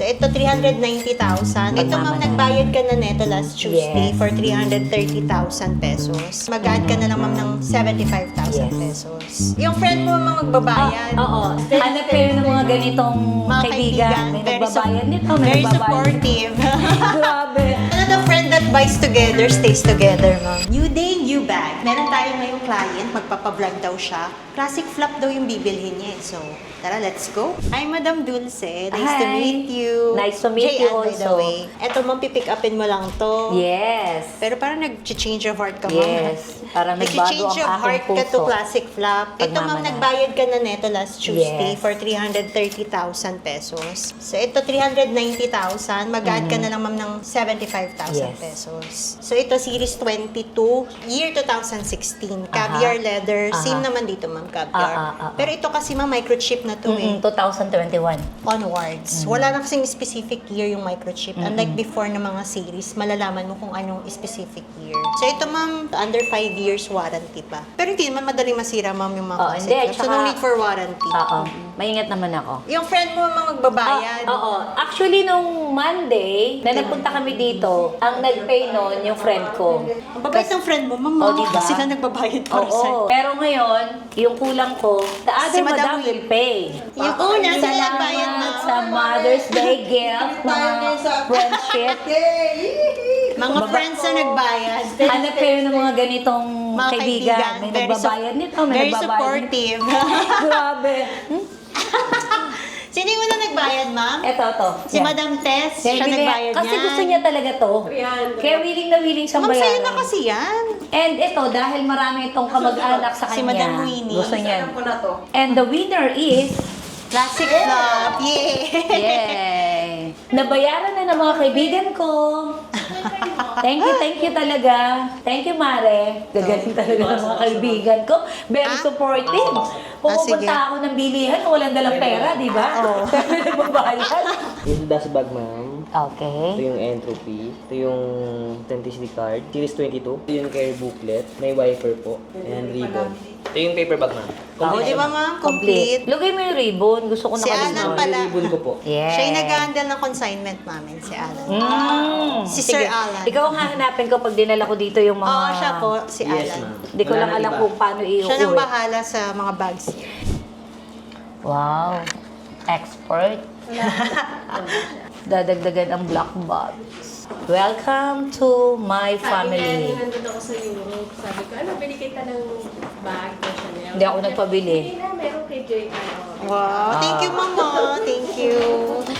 ito 390,000. Ito ma'am, nagbayad ka na neto last Tuesday for 330,000 pesos. Mag-add ka na lang ma'am ng 75,000 pesos. Yung friend mo ma'am magbabayad. Oo. Hanap kayo ng mga ganitong Mga kaibigan. May nagbabayad nito, may very nagbabayad. supportive. Grabe. Another friend that buys together, stays together, ma'am. New day, new bag. Meron tayo ngayong client, magpapablog daw siya. Classic flap daw yung bibilhin niya. So, tara, let's go. Hi, Madam Dulce. Nice to Hi. meet you. Nice to meet you by the also. way. Eto, ma'am, pipick upin mo lang to. Yes. Pero parang nag-change of heart ka, ma'am. Yes. Parang nagbago Nag-change ang of aking heart ka to puso. classic flap. Ito, ma'am, Pagmamahal. nagbayad ka na neto last Tuesday Yes. for 330,000 pesos. So, ito 390,000. Mag-add ka na lang, ma'am, ng 75,000 Yes. pesos. So, ito series 22, year 2016. Caviar leather. Same naman dito, ma'am, caviar. Pero ito kasi, ma'am, microchip na to eh. 2021. Onwards. Wala na kasing specific year yung microchip. Unlike before ng mga series, malalaman mo kung anong specific year. So, ito, ma'am, under 5 years warranty pa. Pero hindi naman madaling masira, ma'am, yung mga hindi. classic. So, no Tsaka- need for warranty. Oo. Maingat naman ako. Yung friend mo, ma'am, magbabayad. Oo. Actually, nung Monday, na nagpunta kami dito, ang nag-pay noon yung friend ko. Ang babait ng friend mo, ma'am. Oh, diba? Sila nagbabayad para Oo. Pero ngayon, yung kulang ko, the other Si Madam madam will pay. Yung una, sila nagbayad na. Salamat sa Mother's Day gift, mga friendship. Mga friends na nagbayad. Hanap kayo ng mga ganitong Mga kaibigan. May very nagbabayad nito, may very nagbabayad supportive. Grabe. Sino yung una nagbayad, ma'am? Eto. Si Yan. Madam Tess, Yan, siya nagbayad kasi niyan. gusto niya talaga to. Kaya willing na willing siyang Ma'am, sa'yo bayaran. na kasi yan. And ito, dahil marami itong kamag-anak sa Si kanya, Madam Winnie. gusto niya. And the winner is, Classic flop. Yay! yay! Nabayaran na ng mga kaibigan ko. Thank you talaga. Thank you, Mare. Gagaling talaga ng mga kaibigan ko. Very supportive. sige. Pumupunta ako ng bilihan, walang dalang pera, di ba? Pero may nagbabayad. Yung dust bag, ma'am. Ito Okay. yung entropy. Ito yung authenticity card. Series 22. Ito yung care booklet. May wiper po. And ribbon. Ito yung paper bag, ma'am. O, di ba, ma'am? Complete. Lugay mo yung ribbon. Gusto ko Si Alan nakalimutan. pala. Yung ribbon ko po. Yes. Siya yung nag-handle ng consignment namin, si Alan. Si Sige. Sir Alan. Ikaw ang hahanapin ko pag dinala ko dito yung mga... Oo, siya po, si Yes, Alan. ma'am. Hindi ko Wala lang nang alam iba. kung paano Siya nang iuwi. bahala sa mga bags. Wow. Expert. Dadagdagan ang black box. Welcome to my Sabi niya, family. nandun ako sa Europe. Sabi ko, ano, bili kita ng bag na Chanel. Hindi ako nagpabili. Hindi na, meron kay Joy. Wow. Thank you, Mama. Thank you.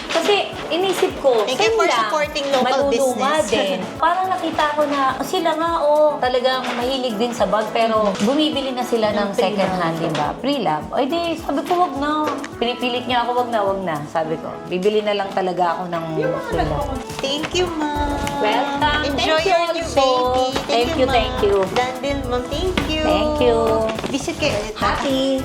Kasi inisip ko, Thank you same for lang, supporting local malulunga business. din. Parang nakita ko na sila nga, talagang mahilig din sa bag, pero bumibili na sila ng second hand, di ba? Pre-lab. Ay di, sabi ko, wag na. Pinipilit niya ako, wag na. Sabi ko, bibili na lang talaga ako ng pre-lab. Thank you, Ma'am. Welcome. Enjoy Thank you your new also. baby. Thank you, Ma'am. thank you. Dandel, Ma'am. Thank you. Thank you. Visit kayo ulit. Happy.